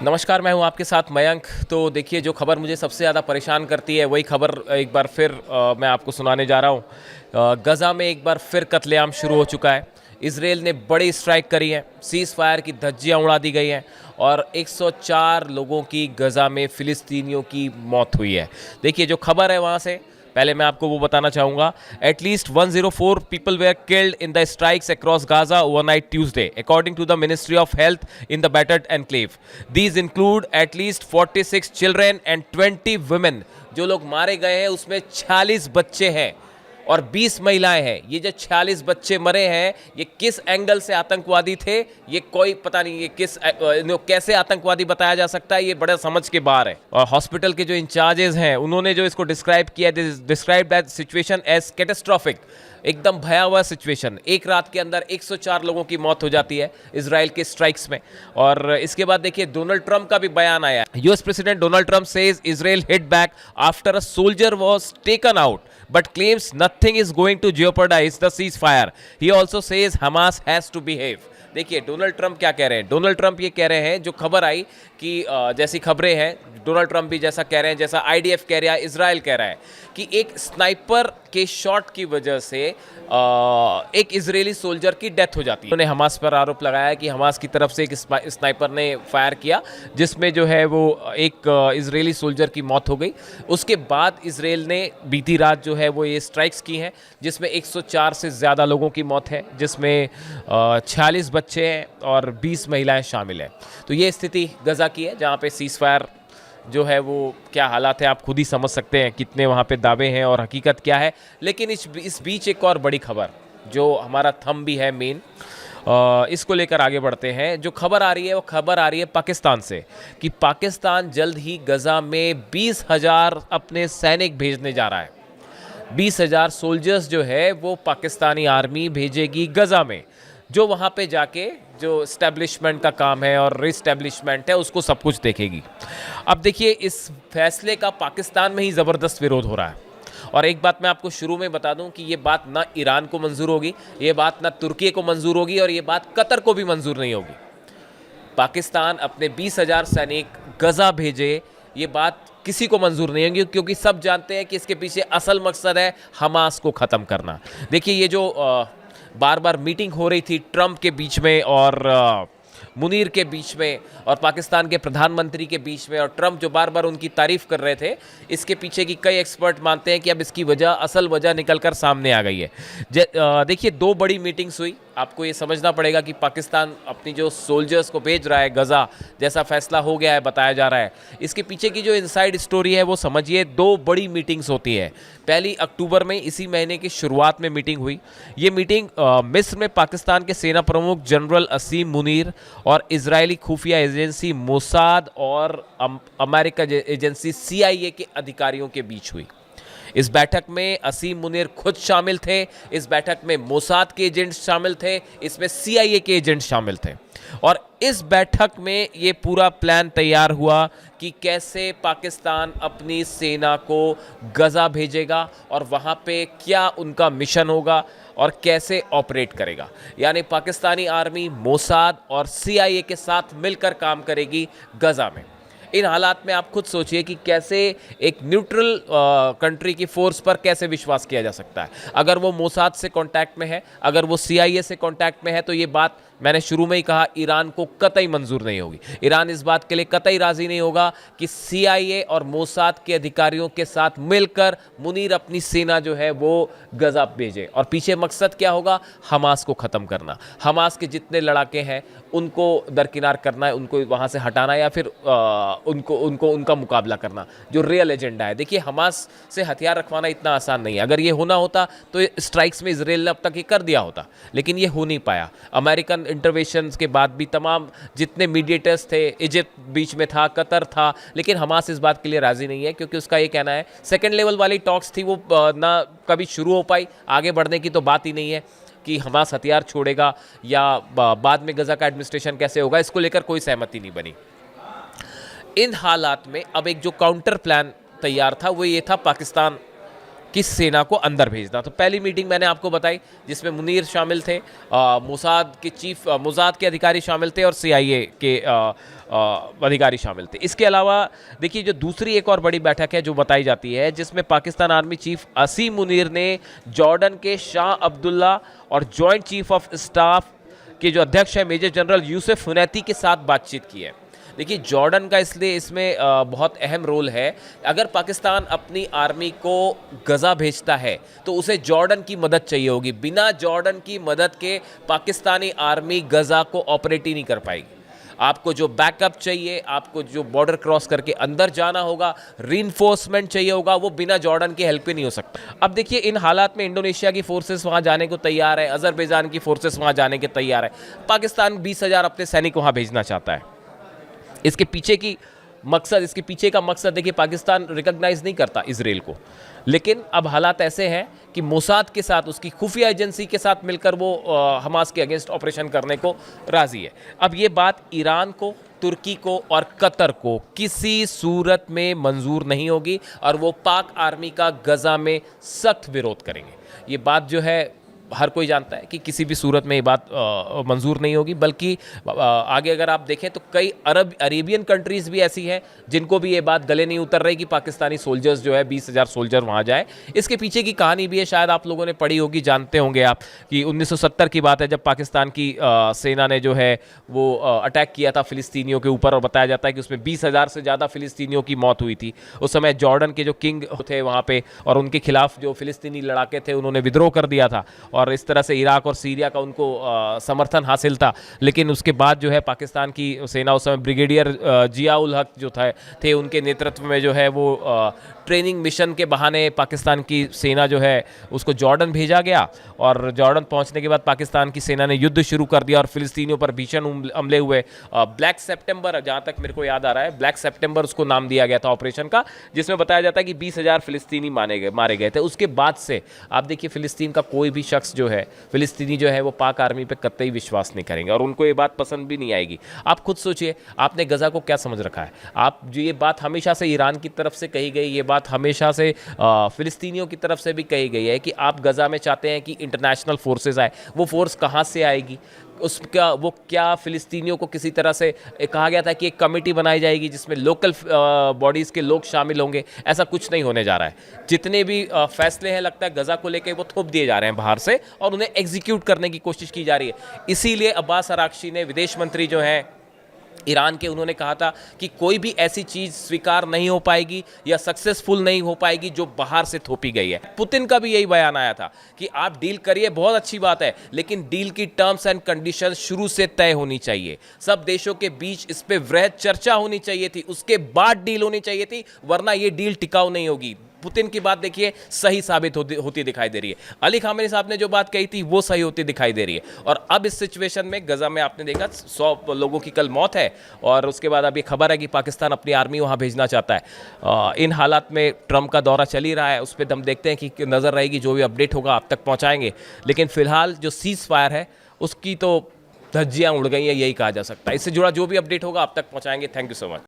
नमस्कार, मैं हूं आपके साथ मयंक। तो देखिए, जो खबर मुझे सबसे ज़्यादा परेशान करती है वही खबर एक बार फिर मैं आपको सुनाने जा रहा हूं। गज़ा में एक बार फिर कत्लेआम शुरू हो चुका है। इसराइल ने बड़ी स्ट्राइक करी है, सीज़ फायर की धज्जियां उड़ा दी गई हैं और 104 लोगों की गज़ा में फ़िलिस्तीनियों की मौत हुई है। देखिए, जो खबर है वहाँ से पहले मैं आपको वो बताना चाहूँगा। At least 104 people were killed in the strikes across Gaza overnight Tuesday according to the ministry of health in the battered enclave. These include at least 46 children and 20 women. जो लोग मारे गए हैं उसमें 46 बच्चे हैं और 20 महिलाएं हैं। ये जो 46 बच्चे मरे हैं, ये किस एंगल से आतंकवादी थे ये कोई पता नहीं। ये कैसे आतंकवादी बताया जा सकता है, ये बड़ा समझ के बाहर है। और हॉस्पिटल के जो इंचार्जेस हैं उन्होंने जो इसको डिस्क्राइब किया, describe that situation as catastrophic. एकदम भयावह सिचुएशन। एक रात के अंदर 104 लोगों की मौत हो जाती है इजराइल के स्ट्राइक्स में। और इसके बाद देखिए, डोनाल्ड ट्रंप का भी बयान आया। US president Donald Trump says Israel hit back after a soldier was taken out but claims nothing is going to jeopardize the ceasefire. He also says Hamas has to behave. देखिए, Donald Trump क्या कह रहे हैं। Donald Trump ये कह रहे हैं, जो खबर आई कि जैसी खबरें हैं, डोनाल्ड ट्रंप भी जैसा कह रहे हैं, जैसा आईडीएफ कह रहा है, इजराइल कह रहा है कि एक स्नाइपर के शॉट की वजह से एक इजरायली सोल्जर की डेथ हो जाती है। उन्होंने हमास पर आरोप लगाया कि हमास की तरफ से एक स्नाइपर ने फायर किया जिसमें जो है वो एक इजरायली सोल्जर की मौत हो गई। उसके बाद इजराइल ने बीती रात जो है वो ये स्ट्राइक्स की हैं जिसमें 104 से ज़्यादा लोगों की मौत है, जिसमें 46 बच्चे हैं और 20 महिलाएं शामिल हैं। तो ये स्थिति गज़ा की है, जहाँ पे सीज़ फायर जो है वो क्या हालात है आप खुद ही समझ सकते हैं, कितने वहाँ पे दावे हैं और हकीकत क्या है। लेकिन इस बीच एक और बड़ी खबर जो हमारा थंब भी है मेन, इसको लेकर आगे बढ़ते हैं। जो खबर आ रही है वो खबर आ रही है पाकिस्तान से कि पाकिस्तान जल्द ही गज़ा में 20,000 अपने सैनिक भेजने जा रहा है। 20,000 सोल्जर्स जो है वो पाकिस्तानी आर्मी भेजेगी गज़ा में, जो वहाँ पे जाके जो इस्टेब्लिशमेंट का काम है और रिस्टेब्लिशमेंट है उसको सब कुछ देखेगी। अब देखिए, इस फैसले का पाकिस्तान में ही ज़बरदस्त विरोध हो रहा है। और एक बात मैं आपको शुरू में बता दूं कि ये बात ना ईरान को मंजूर होगी, ये बात ना तुर्की को मंजूर होगी और ये बात कतर को भी मंजूर नहीं होगी। पाकिस्तान अपने 20,000 सैनिक गज़ा भेजे, ये बात किसी को मंजूर नहीं होगी, क्योंकि सब जानते हैं कि इसके पीछे असल मकसद है हमास को ख़त्म करना। देखिए, ये जो बार बार मीटिंग हो रही थी ट्रंप के बीच में और मुनीर के बीच में और पाकिस्तान के प्रधानमंत्री के बीच में, और ट्रंप जो बार बार उनकी तारीफ कर रहे थे, इसके पीछे की कई एक्सपर्ट मानते हैं कि अब इसकी असल वजह निकलकर सामने आ गई है। देखिए, 2 बड़ी मीटिंग्स हुई। आपको ये समझना पड़ेगा कि पाकिस्तान अपनी जो सोल्जर्स को भेज रहा है गज़ा, जैसा फैसला हो गया है बताया जा रहा है, इसके पीछे की जो इनसाइड स्टोरी है वो समझिए। 2 बड़ी मीटिंग्स होती है। पहली अक्टूबर में, इसी महीने की शुरुआत में मीटिंग हुई। ये मीटिंग मिस्र में पाकिस्तान के सेना प्रमुख जनरल असीम मुनीर और इजरायली खुफिया एजेंसी मोसाद और अमेरिका एजेंसी CIA के अधिकारियों के बीच हुई। इस बैठक में असीम मुनीर खुद शामिल थे, इस बैठक में मोसाद के एजेंट्स शामिल थे, इसमें CIA के एजेंट्स शामिल थे। और इस बैठक में ये पूरा प्लान तैयार हुआ कि कैसे पाकिस्तान अपनी सेना को गज़ा भेजेगा और वहाँ पे क्या उनका मिशन होगा और कैसे ऑपरेट करेगा। यानी पाकिस्तानी आर्मी मोसाद और CIA के साथ मिलकर काम करेगी गज़ा में। इन हालात में आप खुद सोचिए कि कैसे एक न्यूट्रल कंट्री की फोर्स पर कैसे विश्वास किया जा सकता है। अगर वो मोसाद से कांटेक्ट में है, अगर वो CIA से कांटेक्ट में है, तो ये बात मैंने शुरू में ही कहा, ईरान को कतई मंजूर नहीं होगी। ईरान इस बात के लिए कतई राजी नहीं होगा कि CIA और मोसाद के अधिकारियों के साथ मिलकर मुनीर अपनी सेना जो है वो गज़ा भेजे। और पीछे मकसद क्या होगा? हमास को ख़त्म करना। हमास के जितने लड़ाके हैं उनको दरकिनार करना है, उनको वहाँ से हटाना या फिर उनका मुकाबला करना, जो रियल एजेंडा है। देखिए, हमास से हथियार रखवाना इतना आसान नहीं है। अगर ये होना होता तो स्ट्राइक्स में इजराइल ने अब तक ये कर दिया होता, लेकिन ये हो नहीं पाया। अमेरिकन इंटरवेंशंस के बाद भी तमाम जितने मीडिएटर्स थे, इजिप्ट बीच में था, कतर था, लेकिन हमास इस बात के लिए राजी नहीं है, क्योंकि उसका ये कहना है सेकेंड लेवल वाली टॉक्स थी वो ना कभी शुरू हो पाई। आगे बढ़ने की तो बात ही नहीं है कि हमास हथियार छोड़ेगा या बाद में गज़ा का एडमिनिस्ट्रेशन कैसे होगा, इसको लेकर कोई सहमति नहीं बनी। इन हालात में अब एक जो काउंटर प्लान तैयार था वो ये था पाकिस्तान की सेना को अंदर भेजना। तो पहली मीटिंग मैंने आपको बताई जिसमें मुनीर शामिल थे, मोसाद के अधिकारी शामिल थे और CIA के अधिकारी शामिल थे। इसके अलावा देखिए जो दूसरी एक और बड़ी बैठक है जो बताई जाती है, जिसमें पाकिस्तान आर्मी चीफ असीम मुनीर ने जॉर्डन के शाह अब्दुल्ला और जॉइंट चीफ ऑफ स्टाफ के जो अध्यक्ष है मेजर जनरल यूसुफ हुनैती के साथ बातचीत की है। देखिए जॉर्डन का इसलिए इसमें बहुत अहम रोल है। अगर पाकिस्तान अपनी आर्मी को गज़ा भेजता है तो उसे जॉर्डन की मदद चाहिए होगी। बिना जॉर्डन की मदद के पाकिस्तानी आर्मी गज़ा को ऑपरेट ही नहीं कर पाएगी। आपको जो बैकअप चाहिए, आपको जो बॉर्डर क्रॉस करके अंदर जाना होगा, रीइंफोर्समेंट चाहिए होगा, वो बिना जॉर्डन के हेल्प पे नहीं हो सकता। अब देखिए इन हालात में इंडोनेशिया की फोर्सेस वहाँ जाने को तैयार है, अजरबैजान की फोर्सेस वहाँ जाने के तैयार है। पाकिस्तान 20,000 अपने सैनिक वहाँ भेजना चाहता है। इसके पीछे का मकसद देखिए, पाकिस्तान रिकॉग्नाइज नहीं करता इसराइल को, लेकिन अब हालात ऐसे हैं कि मोसाद के साथ, उसकी खुफिया एजेंसी के साथ मिलकर वो हमास के अगेंस्ट ऑपरेशन करने को राजी है। अब ये बात ईरान को, तुर्की को और कतर को किसी सूरत में मंजूर नहीं होगी और वो पाक आर्मी का गज़ा में सख्त विरोध करेंगे। ये बात जो है हर कोई जानता है कि किसी भी सूरत में ये बात मंजूर नहीं होगी। बल्कि आगे अगर आप देखें तो कई अरेबियन कंट्रीज़ भी ऐसी हैं जिनको भी ये बात गले नहीं उतर रही कि पाकिस्तानी सोल्जर्स जो है 20,000 सोल्जर वहाँ जाए। इसके पीछे की कहानी भी है, शायद आप लोगों ने पढ़ी होगी, जानते होंगे आप, कि 1970 की बात है जब पाकिस्तान की सेना ने जो है वो अटैक किया था फ़िलिस्तीनियों के ऊपर, और बताया जाता है कि उसमें 20,000 से ज़्यादा फ़िलिस्तीनियों की मौत हुई थी। उस समय जॉर्डन के जो किंग थे वहाँ पे, और उनके खिलाफ जो फ़िलिस्तीनी लड़ाके थे उन्होंने विद्रोह कर दिया था, और इस तरह से इराक और सीरिया का उनको समर्थन हासिल था। लेकिन उसके बाद जो है पाकिस्तान की सेना, उस समय ब्रिगेडियर जिया उल हक जो थे उनके नेतृत्व में जो है वो ट्रेनिंग मिशन के बहाने पाकिस्तान की सेना जो है उसको जॉर्डन भेजा गया, और जॉर्डन पहुंचने के बाद पाकिस्तान की सेना ने युद्ध शुरू कर दिया और फिलिस्तीनियों पर भीषण हमले हुए। ब्लैक सितंबर, जहाँ तक मेरे को याद आ रहा है, ब्लैक सितंबर उसको नाम दिया गया था ऑपरेशन का, जिसमें बताया जाता है कि 20,000 फिलिस्तीनी मारे गए थे। उसके बाद से आप देखिए फिलिस्तीन का कोई भी शख्स जो है, फिलिस्तीनी जो है, वो पाक आर्मी पे कतई विश्वास नहीं करेंगे और उनको ये बात पसंद भी नहीं आएगी। आप खुद सोचिए, आपने गज़ा को क्या समझ रखा है? आप जो ये बात हमेशा से ईरान की तरफ से कही गई, ये बात हमेशा से फिलिस्तीनियों की तरफ से भी कही गई है कि आप गज़ा में चाहते हैं कि इंटरनेशनल फोर्सेस आए। वो फोर्स कहाँ से आएगी? उसका वो क्या फिलिस्तीनियों को किसी तरह से कहा गया था कि एक कमेटी बनाई जाएगी जिसमें लोकल बॉडीज़ के लोग शामिल होंगे? ऐसा कुछ नहीं होने जा रहा है। जितने भी फैसले हैं लगता है गज़ा को लेकर वो थोप दिए जा रहे हैं बाहर से, और उन्हें एग्जीक्यूट करने की कोशिश की जा रही है। इसीलिए अब्बास अराक्ची ने, विदेश मंत्री जो हैं ईरान के, उन्होंने कहा था कि कोई भी ऐसी चीज़ स्वीकार नहीं हो पाएगी या सक्सेसफुल नहीं हो पाएगी जो बाहर से थोपी गई है। पुतिन का भी यही बयान आया था कि आप डील करिए, बहुत अच्छी बात है, लेकिन डील की टर्म्स एंड कंडीशंस शुरू से तय होनी चाहिए। सब देशों के बीच इस पे वृहद चर्चा होनी चाहिए थी, उसके बाद डील होनी चाहिए थी, वरना ये डील टिकाऊ नहीं होगी। पुतिन की बात देखिए सही साबित होती दिखाई दे रही है। अली खामेनी साहब ने जो बात कही थी वो सही होती दिखाई दे रही है। और अब इस सिचुएशन में गज़ा में आपने देखा 100 लोगों की कल मौत है, और उसके बाद अभी खबर है कि पाकिस्तान अपनी आर्मी वहां भेजना चाहता है। इन हालात में ट्रंप का दौरा चल ही रहा है, उस पर हम देखते हैं कि नज़र रहेगी, जो भी अपडेट होगा आप तक पहुँचाएंगे। लेकिन फिलहाल जो सीज़ फायर है उसकी तो धज्जियाँ उड़ गई हैं, यही कहा जा सकता है। इससे जुड़ा जो भी अपडेट होगा आप तक पहुँचाएंगे। Thank you so much.